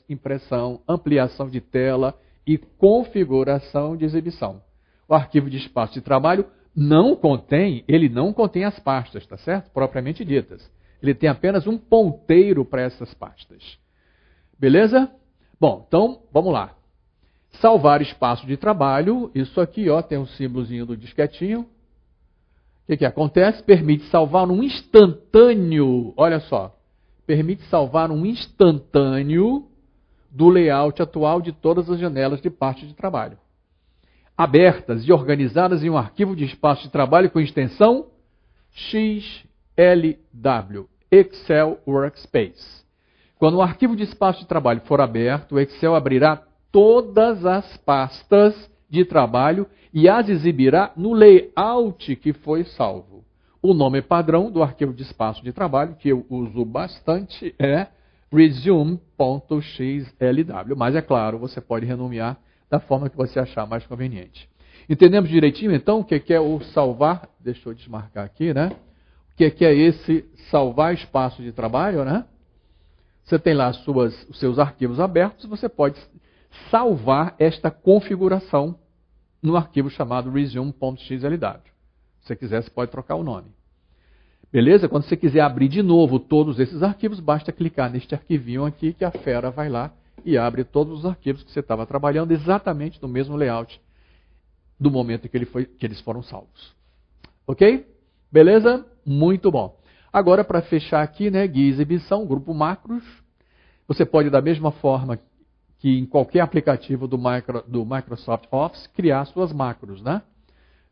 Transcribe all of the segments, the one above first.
impressão, ampliação de tela e configuração de exibição. O arquivo de espaço de trabalho ele não contém as pastas, tá certo? Propriamente ditas. Ele tem apenas um ponteiro para essas pastas. Beleza? Bom, então, vamos lá. Salvar espaço de trabalho. Isso aqui, ó, tem um símbolozinho do disquetinho. O que acontece? Permite salvar num instantâneo. Olha só. Permite salvar um instantâneo do layout atual de todas as janelas de parte de trabalho. Abertas e organizadas em um arquivo de espaço de trabalho com extensão XLW, Excel Workspace. Quando o arquivo de espaço de trabalho for aberto, o Excel abrirá todas as pastas de trabalho e as exibirá no layout que foi salvo. O nome padrão do arquivo de espaço de trabalho, que eu uso bastante, é resume.xlw. Mas, é claro, você pode renomear da forma que você achar mais conveniente. Entendemos direitinho, então, o que é o salvar? Deixa eu desmarcar aqui, né? O que é esse salvar espaço de trabalho, né? Você tem lá os seus arquivos abertos, você pode salvar esta configuração no arquivo chamado resume.xlw. Se você quiser, você pode trocar o nome. Beleza? Quando você quiser abrir de novo todos esses arquivos, basta clicar neste arquivinho aqui que a fera vai lá e abre todos os arquivos que você estava trabalhando exatamente no mesmo layout do momento em que eles foram salvos. Ok? Beleza? Muito bom. Agora, para fechar aqui, né, guia e exibição, grupo macros. Você pode, da mesma forma que em qualquer aplicativo do Microsoft Office, criar suas macros, né?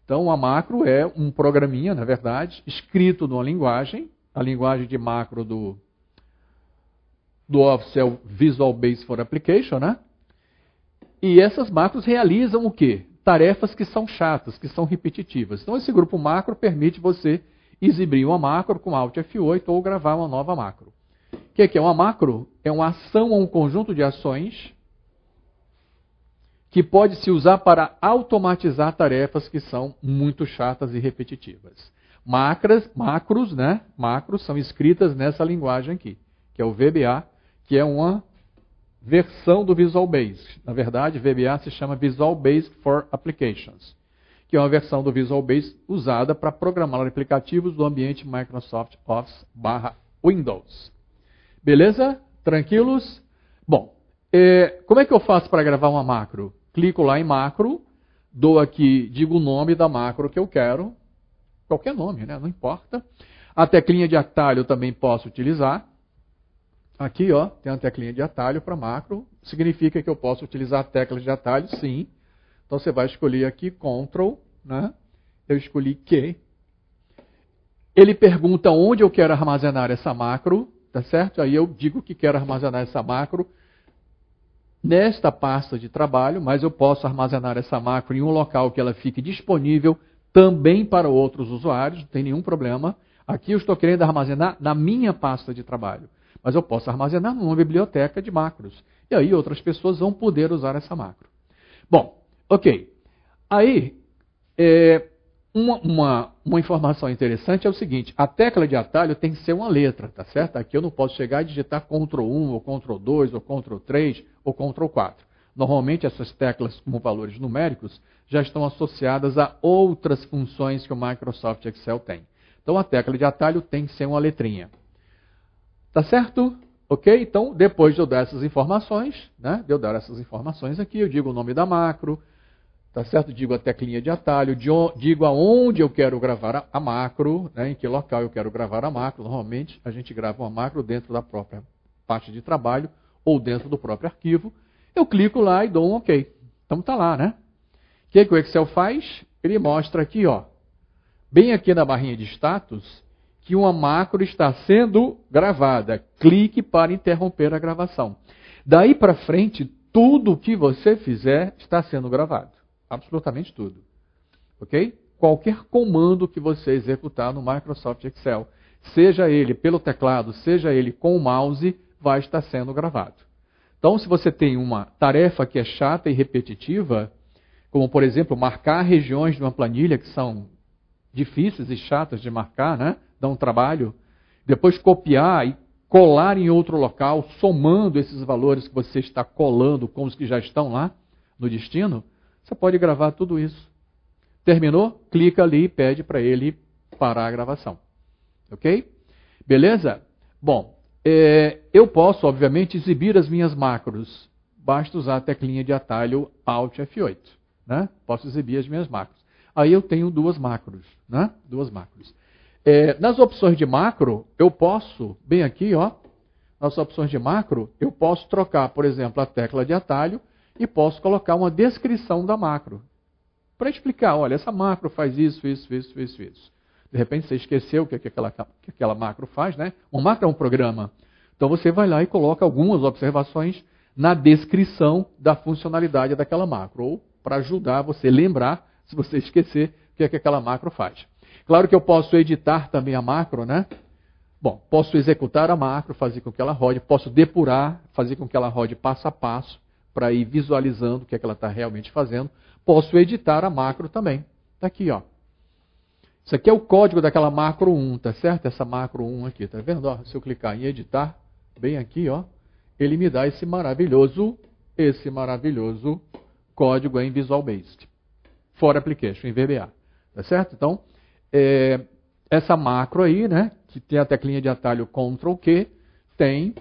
Então, a macro é um programinha, na verdade, escrito numa linguagem. A linguagem de macro do Office é o Visual Basic for Application, né? E essas macros realizam o quê? Tarefas que são chatas, que são repetitivas. Então, esse grupo macro permite você exibir uma macro com Alt F8 ou gravar uma nova macro. O que é uma macro? É uma ação ou um conjunto de ações que pode se usar para automatizar tarefas que são muito chatas e repetitivas. Macros, né? Macros são escritas nessa linguagem aqui, que é o VBA, que é uma versão do Visual Basic. Na verdade, VBA se chama Visual Basic for Applications, que é uma versão do Visual Basic usada para programar aplicativos do ambiente Microsoft Office /Windows. Beleza? Tranquilos? Bom, como é que eu faço para gravar uma macro? Clico lá em macro, digo o nome da macro que eu quero, qualquer nome, né? Não importa. A teclinha de atalho eu também posso utilizar. Aqui, ó, tem uma teclinha de atalho para macro. Significa que eu posso utilizar teclas de atalho? Sim. Então você vai escolher aqui Ctrl, né? Eu escolhi Q. Ele pergunta onde eu quero armazenar essa macro, tá certo? Aí eu digo que quero armazenar essa macro nesta pasta de trabalho, mas eu posso armazenar essa macro em um local que ela fique disponível também para outros usuários, não tem nenhum problema. Aqui eu estou querendo armazenar na minha pasta de trabalho, mas eu posso armazenar numa biblioteca de macros. E aí outras pessoas vão poder usar essa macro. Bom, ok. Aí, uma informação interessante é o seguinte, a tecla de atalho tem que ser uma letra, tá certo? Aqui eu não posso chegar e digitar Ctrl 1, ou Ctrl 2, ou Ctrl 3, ou Ctrl 4. Normalmente essas teclas como valores numéricos já estão associadas a outras funções que o Microsoft Excel tem. Então a tecla de atalho tem que ser uma letrinha. Tá certo? Ok? Então, depois de eu dar essas informações, né? De eu dar essas informações aqui, eu digo o nome da macro, tá certo? Digo a teclinha de atalho, digo aonde eu quero gravar a macro, né? Em que local eu quero gravar a macro. Normalmente, a gente grava uma macro dentro da própria parte de trabalho ou dentro do próprio arquivo. Eu clico lá e dou um OK. Então, tá lá, né? O que o Excel faz? Ele mostra aqui, ó, bem aqui na barrinha de status, que uma macro está sendo gravada. Clique para interromper a gravação. Daí para frente, tudo o que você fizer está sendo gravado. Absolutamente tudo. Ok? Qualquer comando que você executar no Microsoft Excel, seja ele pelo teclado, seja ele com o mouse, vai estar sendo gravado. Então, se você tem uma tarefa que é chata e repetitiva, como, por exemplo, marcar regiões de uma planilha que são difíceis e chatas de marcar, né? Dá um trabalho. Depois copiar e colar em outro local, somando esses valores que você está colando com os que já estão lá no destino, você pode gravar tudo isso. Terminou? Clica ali e pede para ele parar a gravação. Ok? Beleza? Bom, eu posso, obviamente, exibir as minhas macros. Basta usar a teclinha de atalho Alt F8. Né? Posso exibir as minhas macros. Aí eu tenho duas macros. Né? Duas macros. Nas opções de macro, eu posso, bem aqui, ó, nas opções de macro, eu posso trocar, por exemplo, a tecla de atalho e posso colocar uma descrição da macro. Para explicar, olha, essa macro faz isso. De repente você esqueceu o que aquela macro faz, né? Uma macro é um programa. Então você vai lá e coloca algumas observações na descrição da funcionalidade daquela macro. Ou para ajudar você a lembrar, se você esquecer, o que aquela macro faz. Claro que eu posso editar também a macro, né? Bom, posso executar a macro, fazer com que ela rode, posso depurar, fazer com que ela rode passo a passo, para ir visualizando o que ela está realmente fazendo. Posso editar a macro também. Está aqui, ó. Isso aqui é o código daquela macro 1, tá certo? Essa macro 1 aqui, tá vendo? Ó, se eu clicar em editar, bem aqui, ó, ele me dá esse maravilhoso código em Visual Basic. For Application, em VBA. Tá certo? Então, essa macro aí, né, que tem a teclinha de atalho Ctrl Q, tem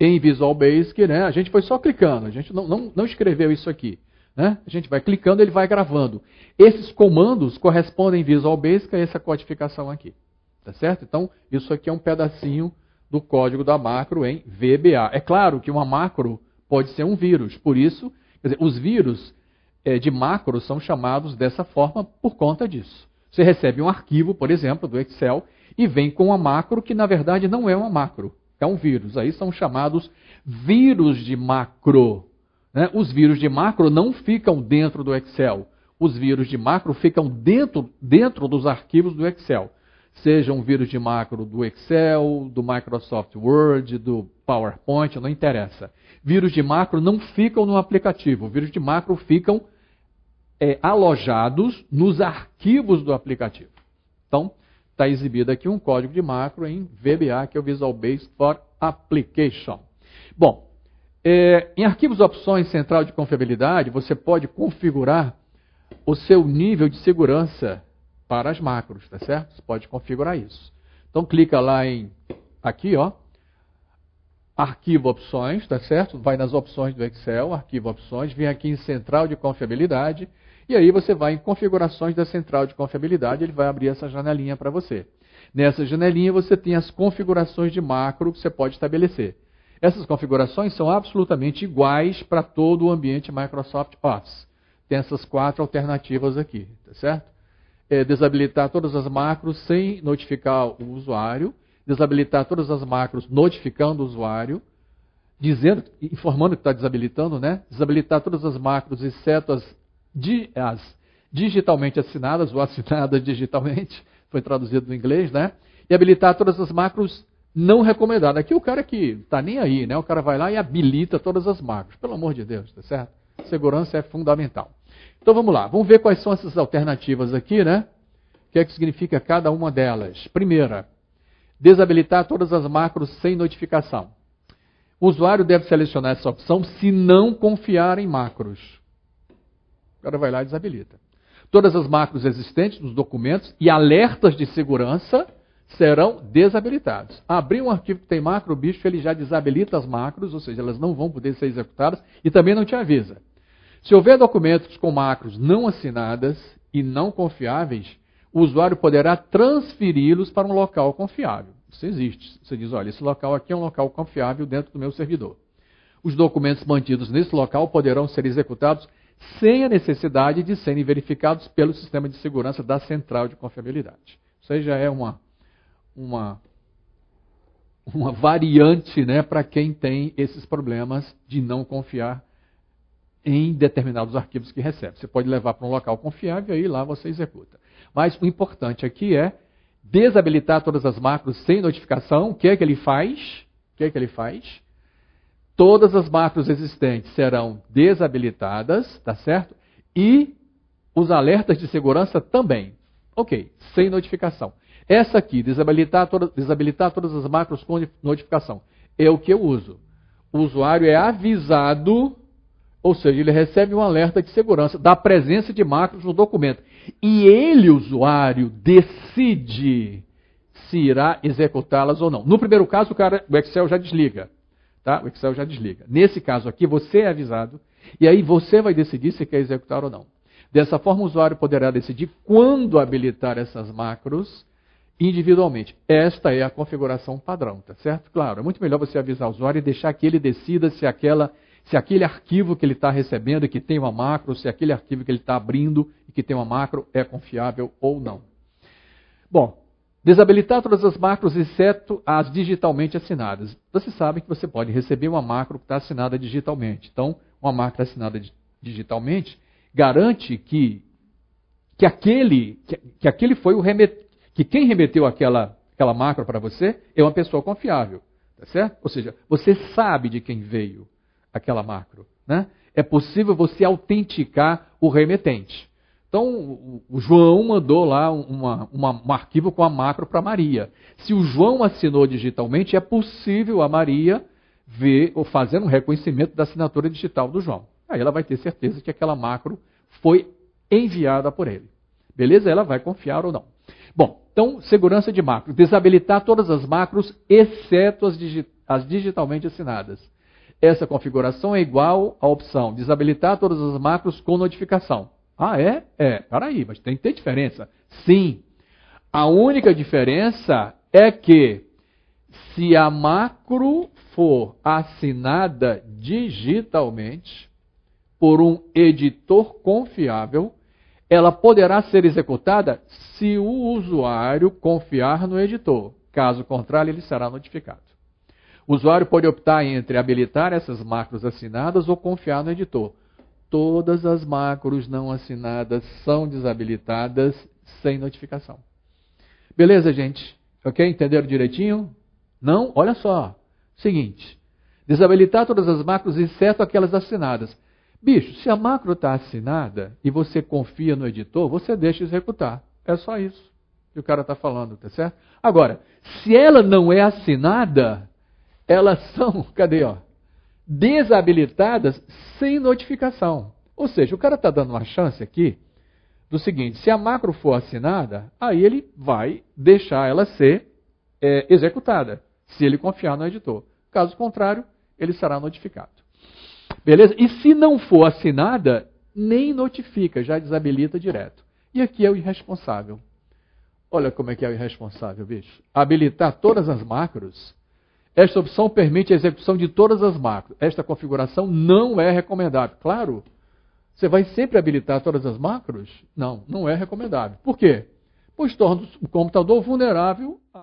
em Visual Basic, né, a gente foi só clicando, a gente não escreveu isso aqui. Né? A gente vai clicando, ele vai gravando. Esses comandos correspondem em Visual Basic a essa codificação aqui. Tá certo? Então, isso aqui é um pedacinho do código da macro em VBA. É claro que uma macro pode ser um vírus. Por isso, quer dizer, os vírus de macro são chamados dessa forma por conta disso. Você recebe um arquivo, por exemplo, do Excel, e vem com uma macro que, na verdade, não é uma macro. É um vírus. Aí são chamados vírus de macro. Né? Os vírus de macro não ficam dentro do Excel. Os vírus de macro ficam dentro dos arquivos do Excel. Seja um vírus de macro do Excel, do Microsoft Word, do PowerPoint, não interessa. Vírus de macro não ficam no aplicativo. Vírus de macro ficam alojados nos arquivos do aplicativo. Então, está exibido aqui um código de macro em VBA, que é o Visual Basic for Application. Bom, em arquivos opções central de confiabilidade, você pode configurar o seu nível de segurança para as macros, tá certo? Você pode configurar isso. Então clica lá aqui, ó, arquivo opções, tá certo? Vai nas opções do Excel, arquivo opções, vem aqui em central de confiabilidade, e aí você vai em configurações da central de confiabilidade, ele vai abrir essa janelinha para você. Nessa janelinha você tem as configurações de macro que você pode estabelecer. Essas configurações são absolutamente iguais para todo o ambiente Microsoft Office. Tem essas 4 alternativas aqui, tá certo? Desabilitar todas as macros sem notificar o usuário, desabilitar todas as macros notificando o usuário, informando que está desabilitando, né? Desabilitar todas as macros, exceto as digitalmente assinadas ou assinadas digitalmente, foi traduzido do inglês, né? E habilitar todas as macros não recomendadas. Aqui o cara que está nem aí, né? O cara vai lá e habilita todas as macros. Pelo amor de Deus, tá certo? Segurança é fundamental. Então vamos lá, vamos ver quais são essas alternativas aqui, né? O que é que significa cada uma delas? Primeira, desabilitar todas as macros sem notificação. O usuário deve selecionar essa opção se não confiar em macros. O cara vai lá e desabilita. Todas as macros existentes nos documentos e alertas de segurança serão desabilitados. Abrir um arquivo que tem macro, o bicho ele já desabilita as macros, ou seja, elas não vão poder ser executadas e também não te avisa. Se houver documentos com macros não assinadas e não confiáveis, o usuário poderá transferi-los para um local confiável. Isso existe. Você diz, olha, esse local aqui é um local confiável dentro do meu servidor. Os documentos mantidos nesse local poderão ser executados sem a necessidade de serem verificados pelo sistema de segurança da central de confiabilidade. Isso aí já é uma variante, né, para quem tem esses problemas de não confiar em determinados arquivos que recebe. Você pode levar para um local confiável e aí lá você executa. Mas o importante aqui é desabilitar todas as macros sem notificação. O que é que ele faz? Todas as macros existentes serão desabilitadas, tá certo? E os alertas de segurança também. Ok, sem notificação. Essa aqui, desabilitar todas as macros com notificação, é o que eu uso. O usuário é avisado, ou seja, ele recebe um alerta de segurança da presença de macros no documento. E ele, usuário, decide se irá executá-las ou não. No primeiro caso, o Excel já desliga. Tá? O Excel já desliga. Nesse caso aqui, você é avisado, e aí você vai decidir se quer executar ou não. Dessa forma, o usuário poderá decidir quando habilitar essas macros individualmente. Esta é a configuração padrão, tá certo? Claro, é muito melhor você avisar o usuário e deixar que ele decida se aquele arquivo que ele está recebendo e que tem uma macro, se aquele arquivo que ele está abrindo e que tem uma macro é confiável ou não. Bom, desabilitar todas as macros, exceto as digitalmente assinadas. Você sabe que você pode receber uma macro que está assinada digitalmente. Então, uma macro assinada digitalmente garante que quem remeteu aquela macro para você é uma pessoa confiável, tá certo? Ou seja, você sabe de quem veio aquela macro, né? É possível você autenticar o remetente. Então, o João mandou lá um arquivo com a macro para Maria. Se o João assinou digitalmente, é possível a Maria ver ou fazer um reconhecimento da assinatura digital do João. Aí ela vai ter certeza que aquela macro foi enviada por ele. Beleza? Ela vai confiar ou não. Bom, então, segurança de macro. Desabilitar todas as macros, exceto as digitalmente assinadas. Essa configuração é igual à opção desabilitar todas as macros com notificação. Ah, é? É. Peraí, mas tem que ter diferença. Sim. A única diferença é que se a macro for assinada digitalmente por um editor confiável, ela poderá ser executada se o usuário confiar no editor. Caso contrário, ele será notificado. O usuário pode optar entre habilitar essas macros assinadas ou confiar no editor. Todas as macros não assinadas são desabilitadas sem notificação. Beleza, gente? Ok? Entenderam direitinho? Não? Olha só. Seguinte. Desabilitar todas as macros, exceto aquelas assinadas. Bicho, se a macro está assinada e você confia no editor, você deixa executar. É só isso que o cara está falando, tá certo? Agora, se ela não é assinada, elas são, cadê, ó? Desabilitadas sem notificação. Ou seja, o cara está dando uma chance aqui do seguinte, se a macro for assinada, aí ele vai deixar ela ser executada, se ele confiar no editor. Caso contrário, ele será notificado. Beleza? E se não for assinada, nem notifica, já desabilita direto. E aqui é o irresponsável. Olha como é que é o irresponsável, bicho. Habilitar todas as macros. Esta opção permite a execução de todas as macros. Esta configuração não é recomendável. Claro, você vai sempre habilitar todas as macros? Não, não é recomendável. Por quê? Pois torna o computador vulnerável a